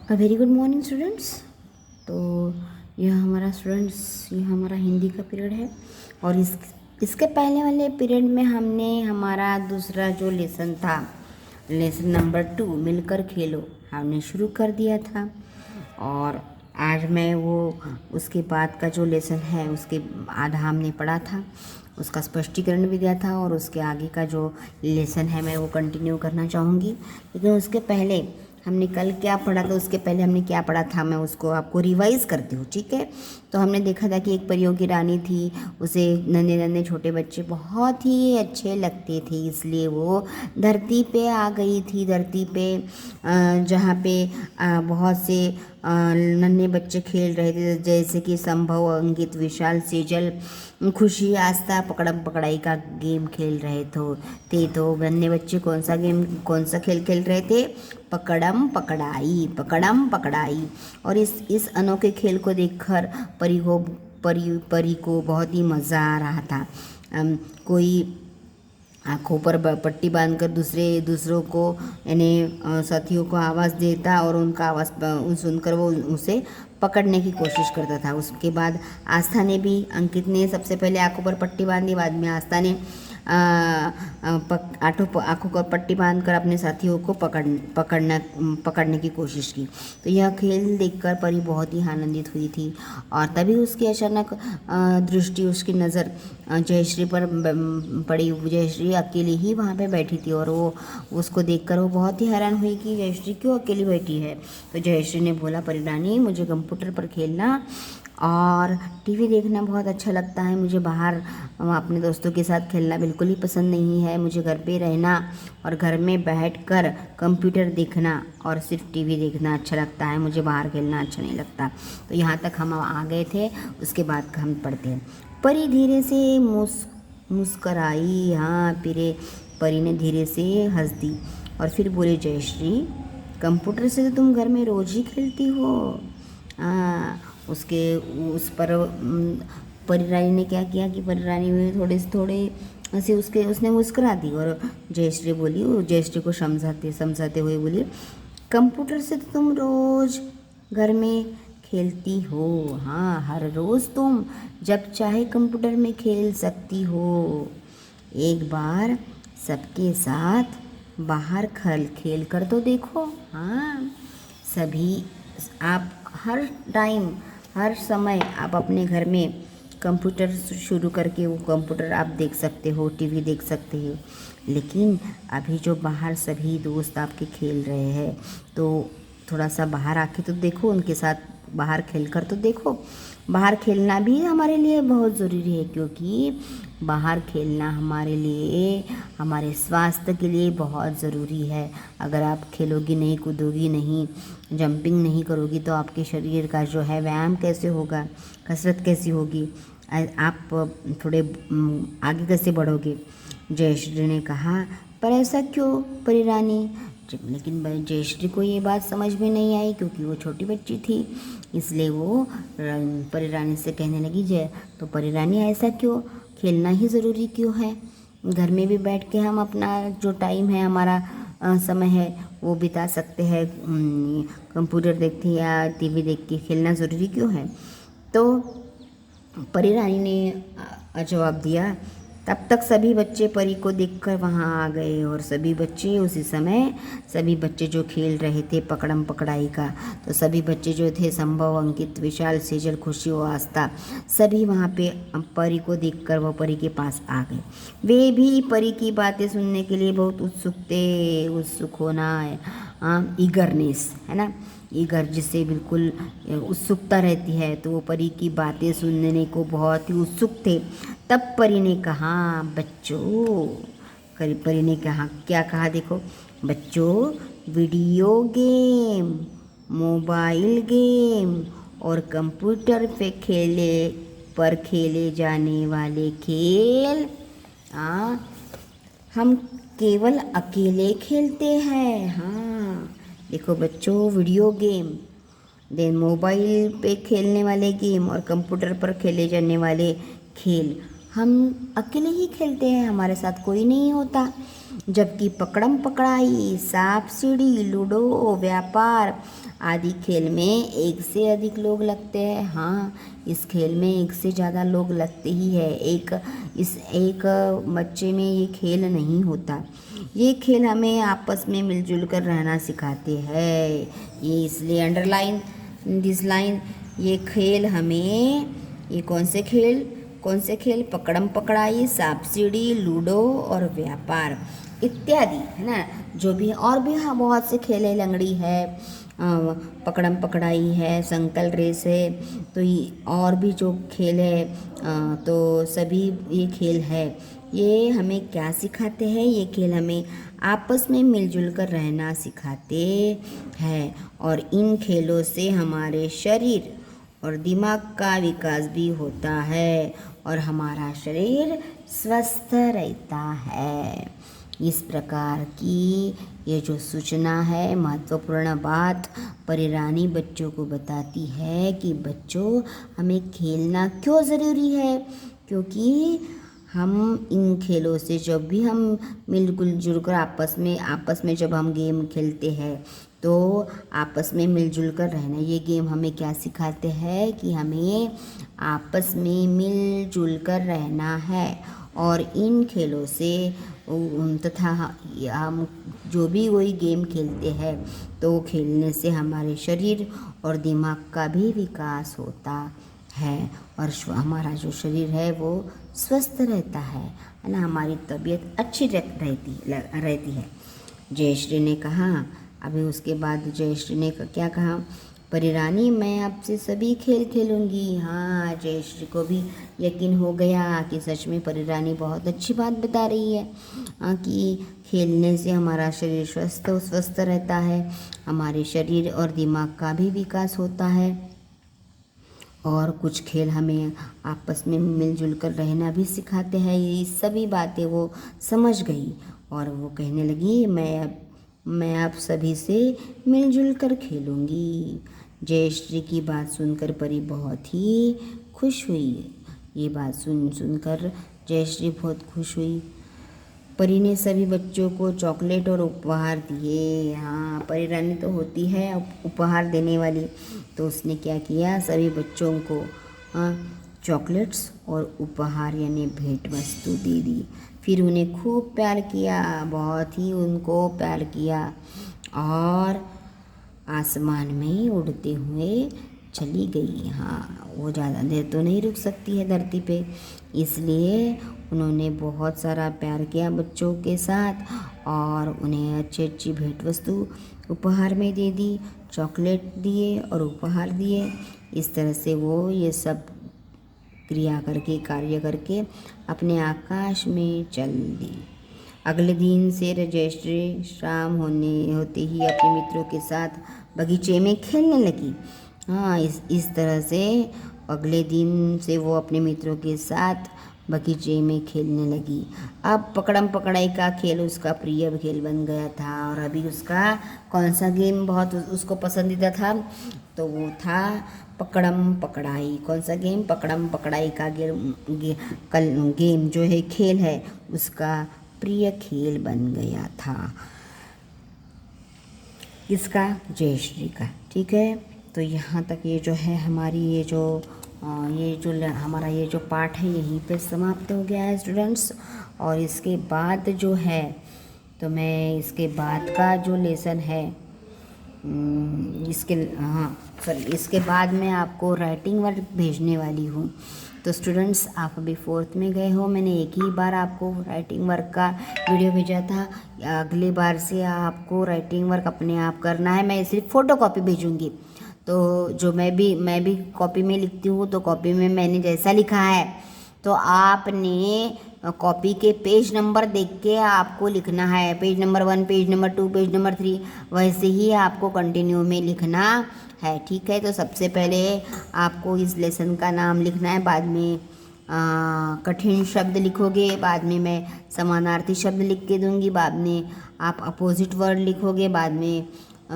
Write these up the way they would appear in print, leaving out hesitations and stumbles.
Very good morning students. तो ये हमारा हिंदी का पीरियड है और इसके पहले वाले पीरियड में हमने हमारा दूसरा जो लेसन था, लेसन नंबर 2 मिलकर खेलो, हमने शुरू कर दिया था। और आज मैं वो उसके बाद का जो लेसन है उसके आधा हमने पढ़ा था, उसका स्पष्टीकरण भी दिया था और उसके आगे का जो लेसन है मैं वो कंटिन्यू करना चाहूँगी। लेकिन उसके पहले हमने कल क्या पढ़ा था, उसके पहले हमने क्या पढ़ा था, मैं उसको आपको रिवाइज़ करती हूँ, ठीक है। तो हमने देखा था कि एक परियों की रानी थी, उसे नन्हे नन्हे छोटे बच्चे बहुत ही अच्छे लगते थे, इसलिए वो धरती पे आ गई थी। धरती पे जहाँ पे बहुत से नन्हे बच्चे खेल रहे थे, जैसे कि संभव, अंकित, विशाल, सेजल, खुशी, आस्था पकड़म पकड़ाई का गेम खेल रहे तो नन्हे बच्चे कौन सा खेल खेल रहे थे? पकड़म पकड़ाई। और इस अनोखे खेल को देखकर परी को बहुत ही मज़ा आ रहा था। कोई आँखों पर पट्टी बांधकर दूसरों को यानी साथियों को आवाज़ देता और उनका आवाज़ सुनकर वो उसे पकड़ने की कोशिश करता था। उसके बाद आस्था ने भी, अंकित ने सबसे पहले आँखों पर पट्टी बांधी, बाद में आस्था ने आँखों पर पट्टी बांधकर अपने साथियों को पकड़ने की कोशिश की। तो यह खेल देखकर परी बहुत ही आनंदित हुई थी और तभी उसकी अचानक दृष्टि, उसकी नज़र जयश्री पर पड़ी। जयश्री अकेली ही वहाँ पे बैठी थी और वो उसको देखकर वो बहुत ही हैरान हुई कि जयश्री क्यों अकेली बैठी है। तो जयश्री ने बोला, परी रानी, मुझे कंप्यूटर पर खेलना और टीवी देखना बहुत अच्छा लगता है। मुझे बाहर अपने दोस्तों के साथ खेलना बिल्कुल ही पसंद नहीं है। मुझे घर पे रहना और घर में बैठकर कंप्यूटर देखना और सिर्फ टीवी देखना अच्छा लगता है। मुझे बाहर खेलना अच्छा नहीं लगता। तो यहाँ तक हम आ गए थे, उसके बाद का हम पढ़ते हैं। परी धीरे से मुस्कराई। हाँ, परी ने धीरे से हंस दी और फिर बोले, जयश्री, कंप्यूटर से तो तुम घर में रोज ही खेलती हो। उस पर परी रानी ने क्या किया कि परी रानी में थोड़े ऐसे उसने मुस्कुरा दी और जयश्री को समझाते हुए बोली, कंप्यूटर से तो तुम रोज घर में खेलती हो। हाँ, हर रोज़ तुम जब चाहे कंप्यूटर में खेल सकती हो। एक बार सबके साथ बाहर खेल कर तो देखो। हाँ, सभी आप हर समय आप अपने घर में कंप्यूटर शुरू करके वो कंप्यूटर आप देख सकते हो, टीवी देख सकते हो। लेकिन अभी जो बाहर सभी दोस्त आपके खेल रहे हैं, तो थोड़ा सा बाहर आके तो देखो, उनके साथ बाहर खेलकर तो देखो। बाहर खेलना भी हमारे लिए बहुत ज़रूरी है, क्योंकि बाहर खेलना हमारे लिए, हमारे स्वास्थ्य के लिए बहुत ज़रूरी है। अगर आप खेलोगी नहीं, कूदोगी नहीं, जंपिंग नहीं करोगी तो आपके शरीर का जो है व्यायाम कैसे होगा, कसरत कैसी होगी, आप थोड़े आगे कैसे बढ़ोगे। जयश्री ने कहा, पर ऐसा क्यों परी रानी? लेकिन जयश्री को ये बात समझ में नहीं आई, क्योंकि वो छोटी बच्ची थी। इसलिए वो परी रानी से कहने लगी, तो परी रानी, ऐसा क्यों? खेलना ही ज़रूरी क्यों है? घर में भी बैठ के हम अपना जो टाइम है, हमारा समय है, वो बिता सकते हैं। कंप्यूटर देख के या टीवी देख के खेलना ज़रूरी क्यों है? तो परी रानी ने जवाब दिया। तब तक सभी बच्चे परी को देखकर वहाँ आ गए और सभी बच्चे जो खेल रहे थे पकड़म पकड़ाई का, तो सभी बच्चे जो थे, संभव, अंकित, विशाल, सेजल, खुशी और आस्था, सभी वहाँ पे परी को देखकर वो परी के पास आ गए। वे भी परी की बातें सुनने के लिए बहुत उत्सुक होना है, ईगरनेस है ना, ईगर जिससे बिल्कुल उत्सुकता रहती है, तो वो परी की बातें सुनने को बहुत ही उत्सुक थे। तब परी ने कहा, बच्चों, परी ने कहा, क्या कहा देखो, बच्चों, वीडियो गेम, मोबाइल गेम और कंप्यूटर पर खेले जाने वाले खेल हम केवल अकेले खेलते हैं। हाँ, देखो बच्चों, वीडियो गेम, देन मोबाइल पे खेलने वाले गेम और कंप्यूटर पर खेले जाने वाले खेल हम अकेले ही खेलते हैं, हमारे साथ कोई नहीं होता। जबकि पकड़म पकड़ाई, सांप सीढ़ी, लूडो, व्यापार आदि खेल में एक से अधिक लोग लगते हैं। हाँ, इस खेल में एक से ज़्यादा लोग लगते ही है। एक बच्चे में ये खेल नहीं होता। ये खेल हमें आपस में मिलजुल कर रहना सिखाते हैं। ये इसलिए अंडरलाइन दिस लाइन। ये खेल हमें, ये कौन से खेल? पकड़म पकड़ाई, सांप सीढ़ी, लूडो और व्यापार इत्यादि, है ना। जो भी और भी, हाँ, बहुत से खेल है। लंगड़ी है, पकड़म पकड़ाई है, संकल रेस है, तो ये और भी जो खेल है, तो सभी ये खेल है। ये हमें क्या सिखाते हैं? ये खेल हमें आपस में मिलजुल कर रहना सिखाते हैं, और इन खेलों से हमारे शरीर और दिमाग का विकास भी होता है और हमारा शरीर स्वस्थ रहता है। इस प्रकार की ये जो सूचना है, महत्वपूर्ण बात परिरानी बच्चों को बताती है कि बच्चों, हमें खेलना क्यों ज़रूरी है। क्योंकि हम इन खेलों से जब भी हम मिलजुल जुल कर आपस में जब हम गेम खेलते हैं, तो आपस में मिलजुल कर रहना। ये गेम हमें क्या सिखाते हैं कि हमें आपस में मिलजुल कर रहना है, और इन खेलों से तथा हम जो भी कोई गेम खेलते हैं, तो खेलने से हमारे शरीर और दिमाग का भी विकास होता है, और हमारा जो शरीर है वो स्वस्थ रहता है ना। हमारी तबीयत अच्छी रहती है। जयश्री ने कहा। अभी उसके बाद जयश्री ने क्या कहा? परिरानी, मैं आपसे सभी खेल खेलूँगी। हाँ, जयश्री को भी यकीन हो गया कि सच में परिरानी बहुत अच्छी बात बता रही है, कि खेलने से हमारा शरीर स्वस्थ रहता है, हमारे शरीर और दिमाग का भी विकास होता है, और कुछ खेल हमें आपस में मिलजुल कर रहना भी सिखाते हैं। ये सभी बातें वो समझ गई, और वो कहने लगी, मैं आप सभी से मिलजुल कर खेलूँगी। जयश्री की बात सुनकर परी बहुत ही खुश हुई। ये बात सुनकर जयश्री बहुत खुश हुई। परी ने सभी बच्चों को चॉकलेट और उपहार दिए। हाँ, परी रानी तो होती है उपहार देने वाली, तो उसने क्या किया? सभी बच्चों को चॉकलेट्स और उपहार यानी भेंट वस्तु दे दी। फिर उन्हें खूब प्यार किया, बहुत ही उनको प्यार किया, और आसमान में उड़ते हुए चली गई। हाँ, वो ज़्यादा देर तो नहीं रुक सकती है धरती पे, इसलिए उन्होंने बहुत सारा प्यार किया बच्चों के साथ, और उन्हें अच्छी अच्छी भेंट वस्तु उपहार में दे दी, चॉकलेट दिए और उपहार दिए। इस तरह से वो ये सब कार्य करके अपने आकाश में चल दी। अगले दिन से जयश्री शाम होते ही अपने मित्रों के साथ बगीचे में खेलने लगी। हाँ, इस तरह से अगले दिन से वो अपने मित्रों के साथ बगीचे में खेलने लगी। अब पकड़म पकड़ाई का खेल उसका प्रिय खेल बन गया था, और अभी उसका कौन सा गेम बहुत उसको पसंदीदा था? तो वो था पकड़म पकड़ाई। कौन सा गेम? पकड़म पकड़ाई का गेम जो है, खेल है, उसका प्रिय खेल बन गया था। किसका? जयश्री का। ठीक है, तो यहाँ तक ये जो है हमारी हमारा ये जो पाठ है यहीं पे समाप्त हो गया है स्टूडेंट्स। और इसके बाद जो है, तो मैं इसके बाद का जो लेसन है, इसके बाद मैं आपको राइटिंग वर्क भेजने वाली हूँ। तो स्टूडेंट्स, आप अभी 4th में गए हो, मैंने एक ही बार आपको राइटिंग वर्क का वीडियो भेजा था। अगली बार से आपको राइटिंग वर्क अपने आप करना है। मैं सिर्फ फ़ोटो कॉपी भेजूँगी। तो जो मैं भी कॉपी में लिखती हूँ, तो कॉपी में मैंने जैसा लिखा है, तो आपने कॉपी के पेज नंबर देख के आपको लिखना है। Page number 1, page number 2, page number 3, वैसे ही आपको कंटिन्यू में लिखना है। ठीक है, तो सबसे पहले आपको इस लेसन का नाम लिखना है, बाद में कठिन शब्द लिखोगे, बाद में मैं समानार्थी शब्द लिख के दूंगी, बाद में आप अपोजिट वर्ड लिखोगे, बाद में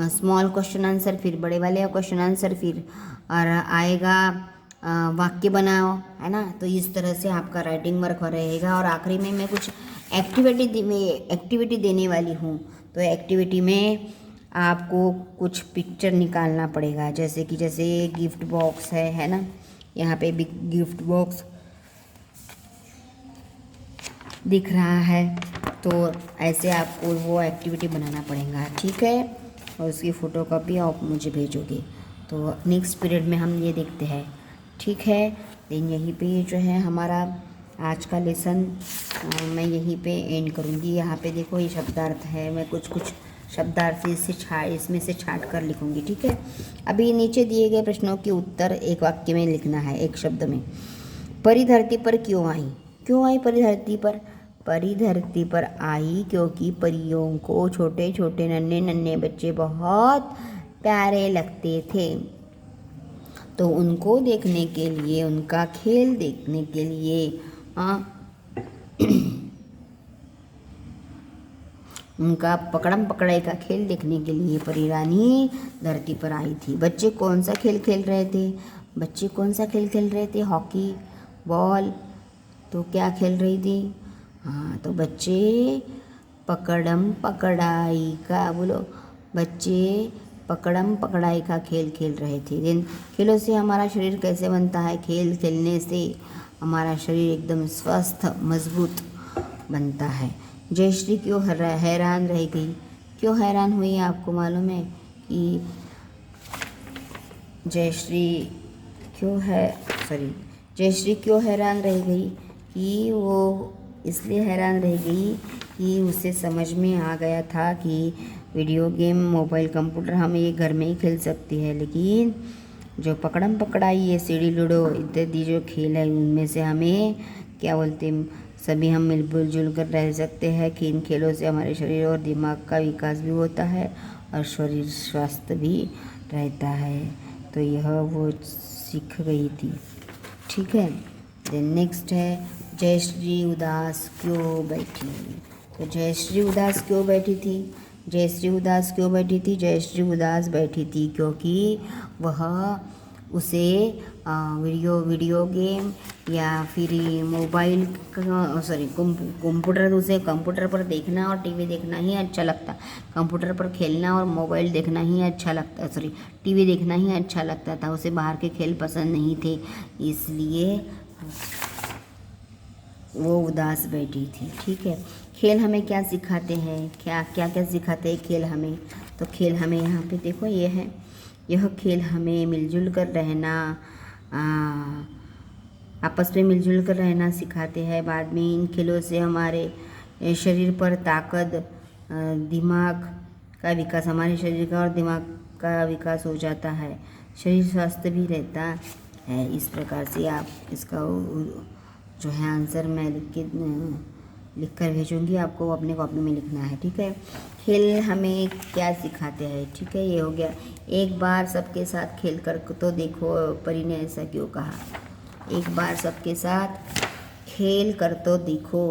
स्मॉल क्वेश्चन आंसर, फिर बड़े वाले क्वेश्चन आंसर, फिर और आएगा वाक्य बनाओ, है ना। तो इस तरह से आपका राइटिंग वर्क रहेगा, और आखिरी में मैं कुछ एक्टिविटी देने वाली हूँ। तो एक्टिविटी में आपको कुछ पिक्चर निकालना पड़ेगा, जैसे गिफ्ट बॉक्स है ना, यहाँ पे भी गिफ्ट बॉक्स दिख रहा है। तो ऐसे आपको वो एक्टिविटी बनाना पड़ेगा, ठीक है। और उसकी फ़ोटोकॉपी आप मुझे भेजोगे। तो नेक्स्ट पीरियड में हम ये देखते हैं, ठीक है। देन यहीं पे जो है हमारा आज का लेसन मैं यहीं पे एंड करूँगी। यहाँ पे देखो ये शब्दार्थ है, मैं कुछ शब्दार्थ इसमें से छाट कर लिखूँगी, ठीक है। अभी नीचे दिए गए प्रश्नों के उत्तर एक वाक्य में लिखना है, एक शब्द में। परी धरती पर क्यों आई? क्यों आई परी धरती पर? परी धरती पर आई क्योंकि परियों को छोटे छोटे नन्हे नन्हे बच्चे बहुत प्यारे लगते थे। तो उनको देखने के लिए, उनका खेल देखने के लिए उनका पकड़म पकड़ाई का खेल देखने के लिए परी रानी धरती पर आई थी। बच्चे कौन सा खेल खेल रहे थे? बच्चे कौन सा खेल खेल रहे थे? Hockey ball. तो क्या खेल रही थी? हाँ, तो बच्चे पकड़म पकड़ाई का, बोलो, बच्चे पकड़म पकड़ाई का खेल खेल रहे थे। दिन खेलों से हमारा शरीर कैसे बनता है? खेल खेलने से हमारा शरीर एकदम स्वस्थ मजबूत बनता है। जयश्री क्यों हैरान रह गई? क्यों हैरान हुई? आपको मालूम है कि जयश्री क्यों हैरान रह गई? कि वो इसलिए हैरान रह गई कि उसे समझ में आ गया था कि वीडियो गेम, मोबाइल, कंप्यूटर हम ये घर में ही खेल सकती है, लेकिन जो पकड़म पकड़ाई, ये सीढ़ी लूडो इत्यादि जो खेल है, उनमें से हमें क्या बोलते हैं, सभी हम मिलजुल कर रह सकते हैं कि इन खेलों से हमारे शरीर और दिमाग का विकास भी होता है और शरीर स्वस्थ भी रहता है। तो यह वो सीख गई थी, ठीक है। देन नेक्स्ट है, जयश्री उदास क्यों बैठी? तो जयश्री उदास क्यों बैठी थी? जयश्री उदास बैठी थी क्योंकि वह उसे वीडियो गेम या फिर मोबाइल कंप्यूटर, उसे कंप्यूटर पर देखना और टीवी देखना ही अच्छा लगता। कंप्यूटर पर खेलना और मोबाइल देखना ही अच्छा लगता, टीवी देखना ही अच्छा लगता था। उसे बाहर के खेल पसंद नहीं थे, इसलिए वो उदास बैठी थी, ठीक है। खेल हमें क्या सिखाते हैं? क्या सिखाते हैं खेल हमें? तो खेल हमें यहाँ पे देखो, यह खेल हमें मिलजुल कर रहना, आपस में मिलजुल कर रहना सिखाते हैं। बाद में इन खेलों से हमारे शरीर पर ताकत, दिमाग का विकास, हमारे शरीर का और दिमाग का विकास हो जाता है, शरीर स्वस्थ भी रहता है। इस प्रकार से आप इसका जो है आंसर मैं लिख कर भेजूँगी, आपको अपने कॉपी में लिखना है, ठीक है। खेल हमें क्या सिखाते हैं, ठीक है। ये हो गया। एक बार सबके साथ खेल कर तो देखो, परी ने ऐसा क्यों कहा? एक बार सबके साथ खेल कर तो देखो।